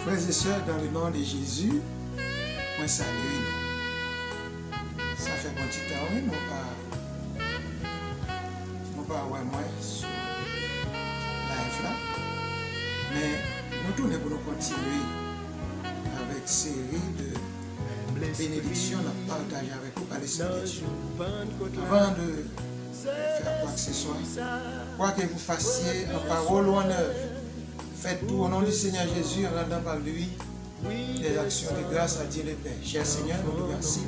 Frères et sœurs, dans le nom de Jésus, moi salue nous. Ça fait un petit temps, oui, nous pas ouais moi sur live là, mais nous tournons pour nous continuer avec série de bénédictions à partager avec vous par l'Esprit de Dieu. Avant de faire quoi que ce soit, quoi que vous fassiez en parole ou en œuvre, faites tout au nom du Seigneur Jésus, en rendant par lui des actions de grâce à Dieu le Père. Cher Seigneur, nous nous remercions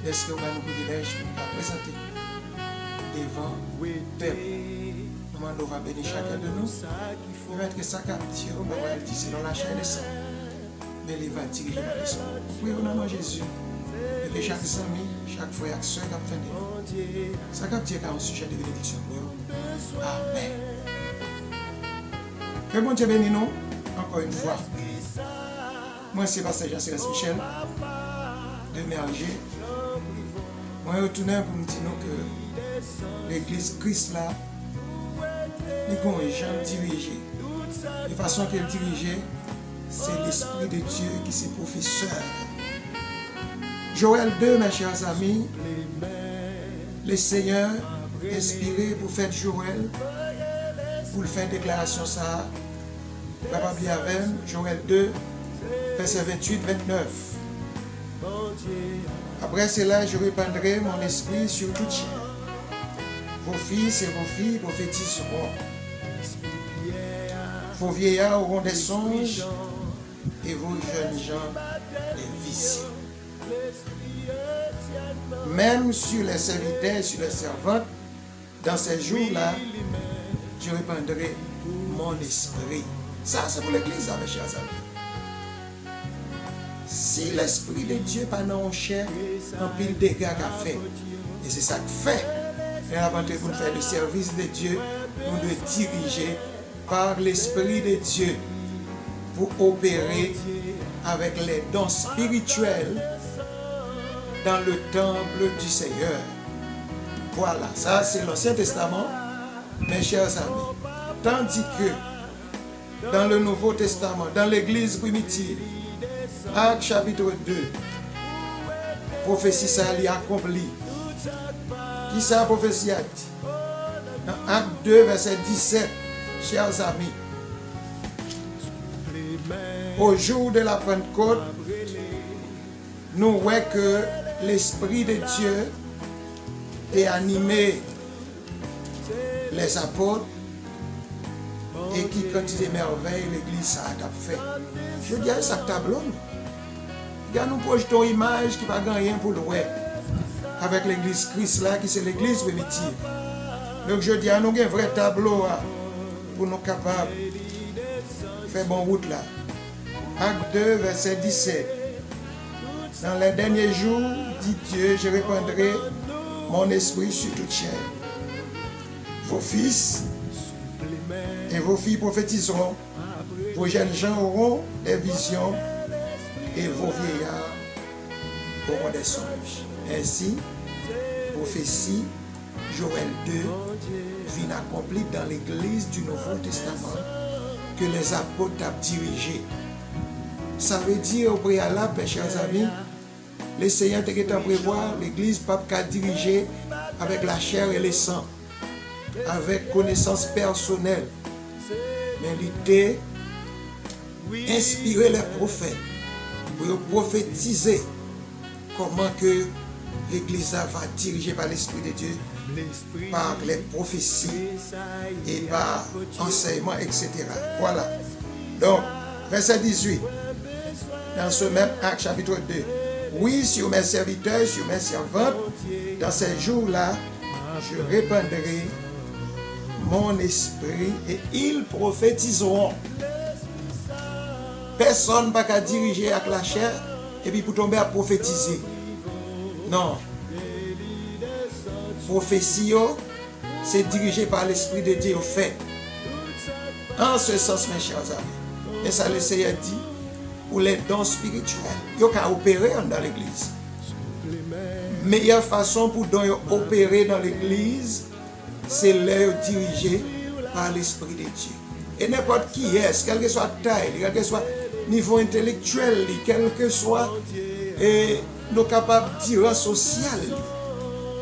d'être que vous avez le privilège de nous présenter devant le peuple. Nous demandons à bénir chacun de nous. Nous mettre que ça capture, on va dire selon la chair et le sang. Mais il va diriger dans l'esprit. Nous prions au nom de Jésus. Et que chaque ami, chaque frère, chaque soeur qui a fait de nous, ça capture comme un sujet de bénédiction. Amen. Que bon Dieu bénisse nous, encore une fois. Moi, c'est Pasteur Jean-Céleste Michel, de Merger. Moi, je retourne pour me dire que l'église Christ là, il y a un gens dirigé. De façon qu'elle dirige, c'est l'Esprit de Dieu qui est professeur. Joël 2, mes chers amis, le Seigneur inspiré pour faire Joël, pour le faire déclaration ça. Papa bien avec Joël 2, verset 28-29. Après cela, je répandrai mon esprit sur toute chair. Vos fils et vos filles prophétiseront. Vos vieillards auront des songes et vos jeunes gens des visions. Même sur les serviteurs et sur les servantes, dans ces jours-là, je répandrai mon esprit. Ça, c'est pour l'église, mes chers amis. Si l'Esprit de Dieu pas dans mon chair, un pile de dégâts qu'a fait. Et c'est ça que fait. Et avant de faire le service de Dieu, nous devons diriger par l'Esprit de Dieu pour opérer avec les dons spirituels dans le temple du Seigneur. Voilà, ça c'est l'Ancien Testament, mes chers amis. Tandis que dans le Nouveau Testament, dans l'Église primitive, Actes chapitre 2, prophétie ça est accomplie. Qui ça prophétie a dit? Dans Actes 2, verset 17, chers amis, au jour de la Pentecôte, nous voyons que l'Esprit de Dieu a animé les apôtres et qui, quand ils émerveillent, l'Église, ça a fait. Je dis à ça tableau. Nous projetons une image qui va gagner pour le web. Avec l'Église Christ là, qui c'est l'Église primitive. Donc je dis à nous un vrai tableau pour nous capables de faire bonne route là. Acte 2, verset 17. Dans les derniers jours, dit Dieu, je répandrai mon esprit sur toute chair. Vos fils et vos filles prophétiseront. Vos jeunes gens auront des visions et vos vieillards auront des songes. Ainsi, prophétie Joël 2 vient accomplie dans l'Église du Nouveau Testament que les apôtres ont dirigé. Ça veut dire au préalable, mes chers amis, le Seigneur t'a prévoir l'Église pas qu'à diriger avec la chair et le sang, avec connaissance personnelle, mais l'idée inspirer les prophètes pour prophétiser comment que l'Église va diriger par l'Esprit de Dieu, par les prophéties et par enseignement, etc. Voilà. Donc, verset 18, dans ce même acte, chapitre 2. Oui, sur mes serviteurs, sur mes servantes, dans ces jours-là, je répandrai mon esprit et ils prophétiseront. Personne ne va pas diriger avec la chair et puis pour tomber à prophétiser. Non. Prophétie, c'est dirigé par l'Esprit de Dieu au fait. En ce sens, mes chers amis. Et ça, le Seigneur dit, pour les dons spirituels, il y a opérer dans l'église. Meilleure façon pour opérer dans l'église, c'est l'œuvre dirigée par l'Esprit de Dieu. Et n'importe qui est, quelle que soit taille, quel que soit niveau intellectuel, quel que soit nos capacités sociales,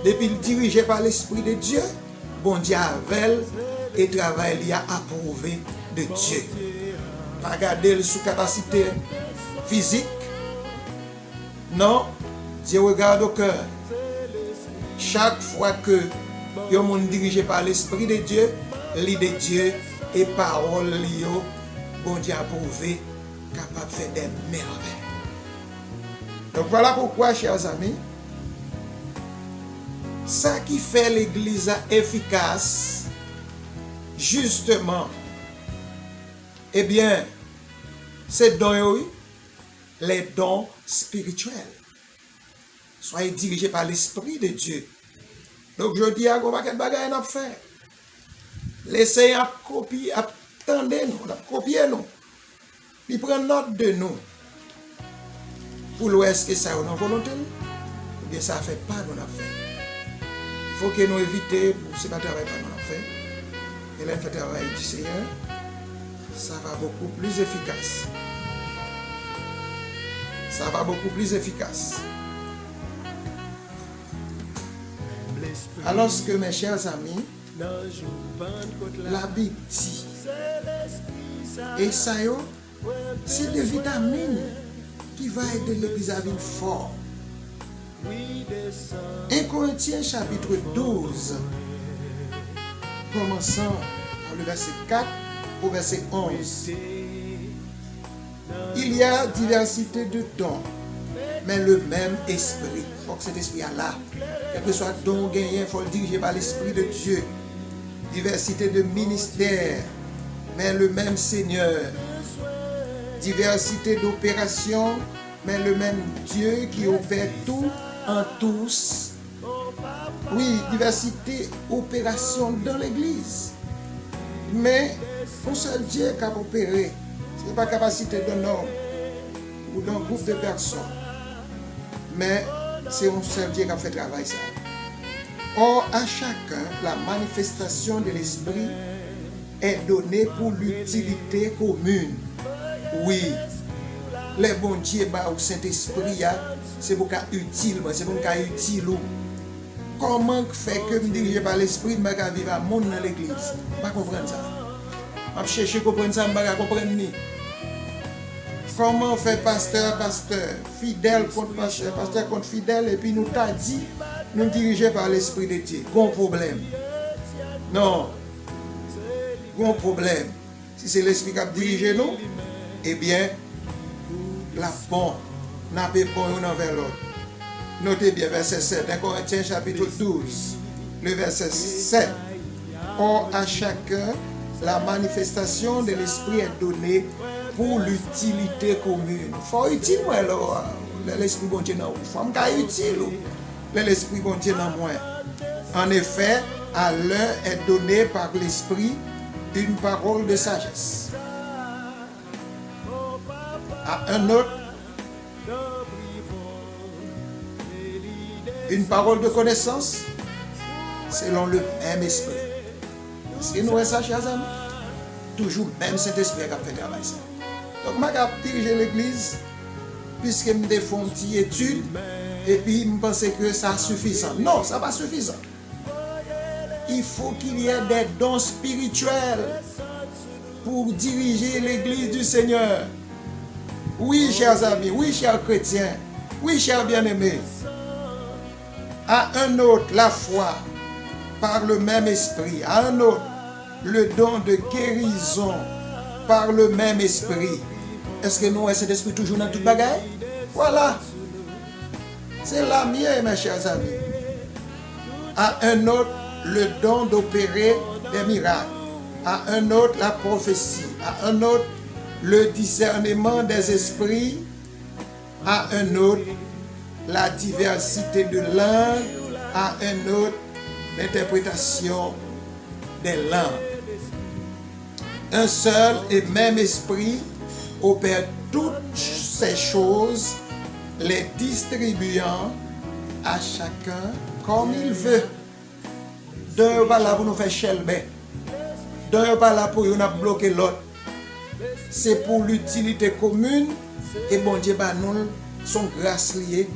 depuis dirigé par l'Esprit de Dieu, bon Dieu avec et travail il a approuvé de Dieu. Pas regarder sous capacité physique. Non, Dieu regarde au cœur. Chaque fois que le monde dirigé par l'Esprit de Dieu, l'idée de Dieu et parole bon Dieu approuvé, capable de faire des merveilles. Donc voilà pourquoi, chers amis, ça qui fait l'Église efficace, justement, eh bien, c'est les dons spirituels. Soyez dirigés par l'Esprit de Dieu. Donc je dis à vous, quel bagage on a fait. Laissez à copier, attendez-nous, copier nous. Ils prennent note de nous. Pour l'ouest que ça est en volonté, ou bien ça ne fait pas nos affaires. Il faut que nous évitions pour ce travail pas nos affaires. Et là, le travail du Seigneur, ça va beaucoup plus efficace. Ça va beaucoup plus efficace. Alors que mes chers amis, la Bible dit, et ça c'est des vitamines qui va aider l'Église à vivre fort. 1 Corinthiens chapitre 12, commençant par le verset 4 au verset 11. Il y a diversité de dons, mais le même esprit. Il faut que cet esprit est là. Quel que soit don gagné, il faut le diriger par l'Esprit de Dieu. Diversité de ministères, mais le même Seigneur. Diversité d'opérations, mais le même Dieu qui opère tout en tous. Oui, diversité d'opérations dans l'Église. Mais un seul Dieu qui a opéré. Ce n'est pas la capacité d'un homme ou d'un groupe de personnes. Mais c'est un seul Dieu qui a fait travail ça. Or, à chacun, la manifestation de l'Esprit est donnée pour l'utilité commune. Oui, les bons dieux au Saint-Esprit, c'est pour qu'il utile, c'est pour qu'il utile. Comment fait que me diriger par l'Esprit, je vais vivre à monde dans l'Église? Je ne comprends pas ça. Je vais chercher à comprendre ça, je ne comprends pas. Comment fait pasteur, fidèle contre pasteur contre fidèle, et puis nous t'a dit, nous diriger par l'Esprit de Dieu. Bon problème. Non. Bon problème. Si c'est l'Esprit qui a dirigé nous, eh bien, la bon, n'a pas bon l'un envers l'autre. Notez bien verset 7, 1 Corinthiens chapitre 12, le verset 7. Or, à chacun, la manifestation de l'Esprit est donnée pour l'utilité commune. Il faut utile, alors, l'Esprit bon Dieu dans vous. Il faut utile, l'Esprit bon Dieu dans moi. En effet, à l'un est donné par l'Esprit une parole de sagesse. À un autre, une parole de connaissance selon le même esprit. Est-ce que nous avons ça, chers amis? Toujours le même Saint-Esprit qui a fait travail ça. Donc, je vais diriger l'église, puisque je me fais une petite étude, et puis je pense que ça est suffisant. Non, ça n'est pas suffisant. Il faut qu'il y ait des dons spirituels pour diriger l'église du Seigneur. Oui, chers amis, oui, chers chrétiens, oui, chers bien-aimés. À un autre, la foi, par le même esprit. À un autre, le don de guérison, par le même esprit. Est-ce que nous avons cet esprit toujours dans toute bagaille? Voilà. C'est la mienne, mes chers amis. À un autre, le don d'opérer des miracles. À un autre, la prophétie. À un autre, le discernement des esprits. À un autre, la diversité de langues. À un autre, l'interprétation des langues. Un seul et même esprit opère toutes ces choses, les distribuant à chacun comme il veut. Deux, voilà, pour nous faire chelber. don yo pas là pour yon a bloquer l'autre. C'est pour l'utilité commune et bon Dieu bah nous son grâce liée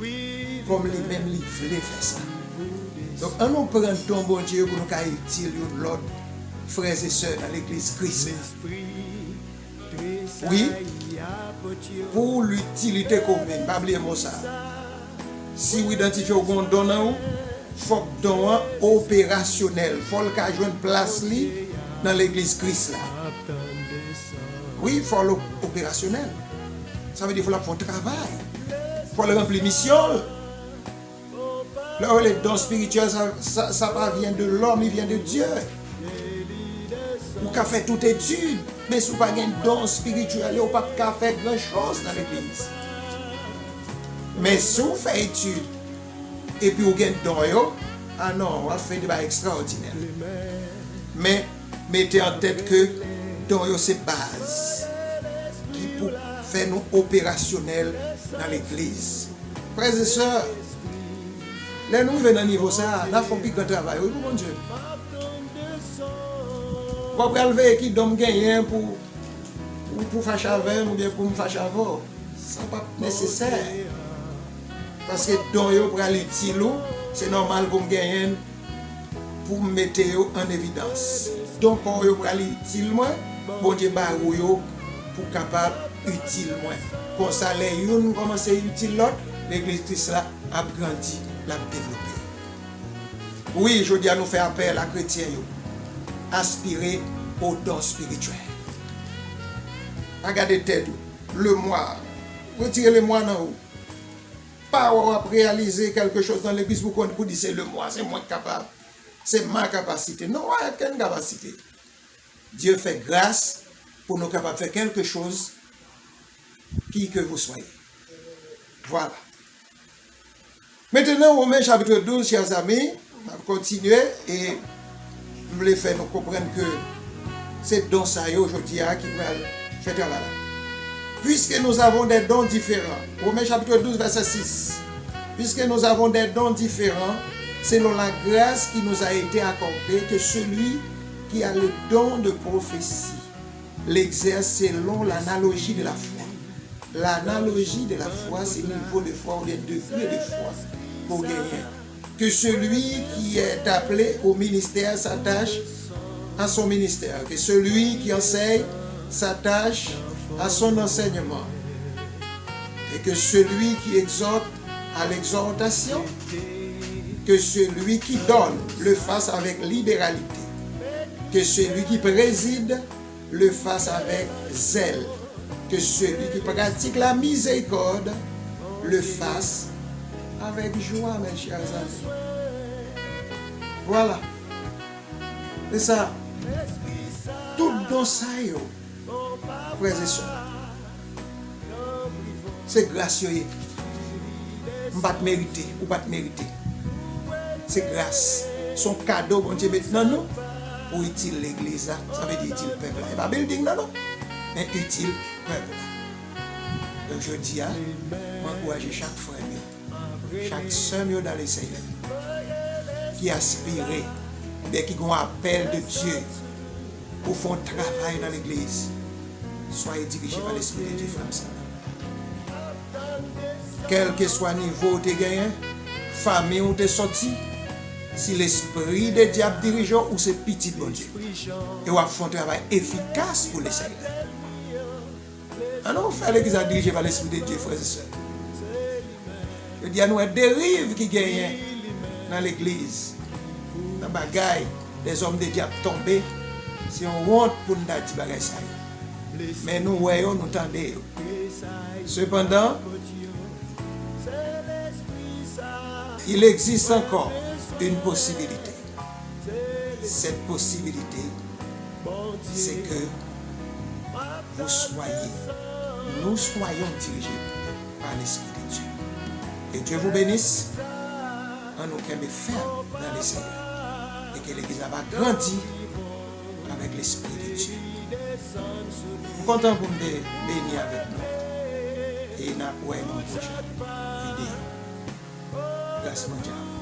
comme lui-même lui voulait faire ça. Donc on nous prend ton bon Dieu pour nous ca utile l'autre frères et sœurs dans l'église Christ. Oui, pour l'utilité commune, pas oublier moi ça. Si vous identifiez au bon don il faut que don opérationnel, faut le ca joindre place li dans l'église Christ là. Oui, il faut l'opérationnel. Ça veut dire qu'il faut faire un travail. Il faut le remplir mission. Là, les dons spirituels, ça pas vient de l'homme, il vient de Dieu. Ou qu'à faire toute étude, mais si vous n'avez pas de dons spirituels, vous n'avez pas faire grand chose dans l'église. Mais si vous faites étude, et puis vous avez des dons, ah non, on va faire des choses extraordinaires. Mais mettez en tête que dons, c'est base qui pour faire nous opérationnels dans l'église. Frères et sœurs, là nous venons à niveau ça, là faut plus grand travail, oui mon Dieu. Vous pouvez lever qui donne gagner pour fâcher avec ou bien pour me fâcher avec. Ce n'est pas nécessaire. Parce que don yo pour aller utile, c'est normal pour me gagner pour me mettre en évidence. Donc pour yo pour aller utile moi, bon Dieu ba yo pour capable utile moi. Comme ça les yon commence utile l'autre, l'église Christ là a grandi, l'a développé. Oui, je dis à nous faire appel à chrétiens yo. Aspirer aux dons spirituels. Regardez tête, le moi. Retirez le moi dans haut. Pas réaliser quelque chose dans l'église pour dire c'est le moi, c'est moi capable. C'est ma capacité. Non, il n'y a aucune capacité. Dieu fait grâce pour nous capables de faire quelque chose qui que vous soyez. Voilà. Maintenant, Romains chapitre 12, chers amis, on va continuer et je voulais faire nous comprendre que c'est dans ça aujourd'hui qui va faire travail. Puisque nous avons des dons différents, Romains chapitre 12, verset 6, puisque nous avons des dons différents, selon la grâce qui nous a été accordée, que celui qui a le don de prophétie l'exerce selon l'analogie de la foi. L'analogie de la foi, c'est le niveau de foi ou les degrés de foi pour gagner. Que celui qui est appelé au ministère s'attache à son ministère. Que celui qui enseigne s'attache à son enseignement. Et que celui qui exhorte à l'exhortation. Que celui qui donne le fasse avec libéralité. Que celui qui préside le fasse avec zèle. Que celui qui pratique la miséricorde le fasse avec joie, mes chers amis. Voilà. C'est ça. Tout dans ça, frères et sœurs. C'est gracieux. On ne va pas mériter ou pas mériter. C'est grâce. Son cadeau, bon Dieu, maintenant, nous, pour utile l'église, ça veut dire utile peuple. Et pas building, non, mais utile peuple. Donc je dis, m'encourager chaque frère, chaque sœur dans les Seigneurs, qui aspire, qui ont un appel de Dieu pour faire un travail dans l'église, soyez dirigés par l'Esprit de Dieu, frère. Quel que soit le niveau où tu gagné, famille où tu es sorti, si l'Esprit de Dieu dirige ou c'est petit bon Dieu, et on va faire un travail efficace pour les Seigneurs. Alors, on fait l'église dirigée par l'Esprit de Dieu, frères et sœurs. Je dis à nous, des dérives qui gagnent dans l'église, dans le bagaille, des hommes de Dieu tombés, si on honte pour nous dire bagaille ça. Mais nous voyons, nous tendons. Cependant, il existe encore une possibilité. Cette possibilité, c'est que nous soyons dirigés par l'Esprit de Dieu. Que Dieu vous bénisse en nous qu'elle ferme dans les Seigneurs et que l'Église va grandir avec l'Esprit de Dieu. Nous comptons pour nous bénir avec nous et nous avons une prochaine vidéo. Grâce mondiale.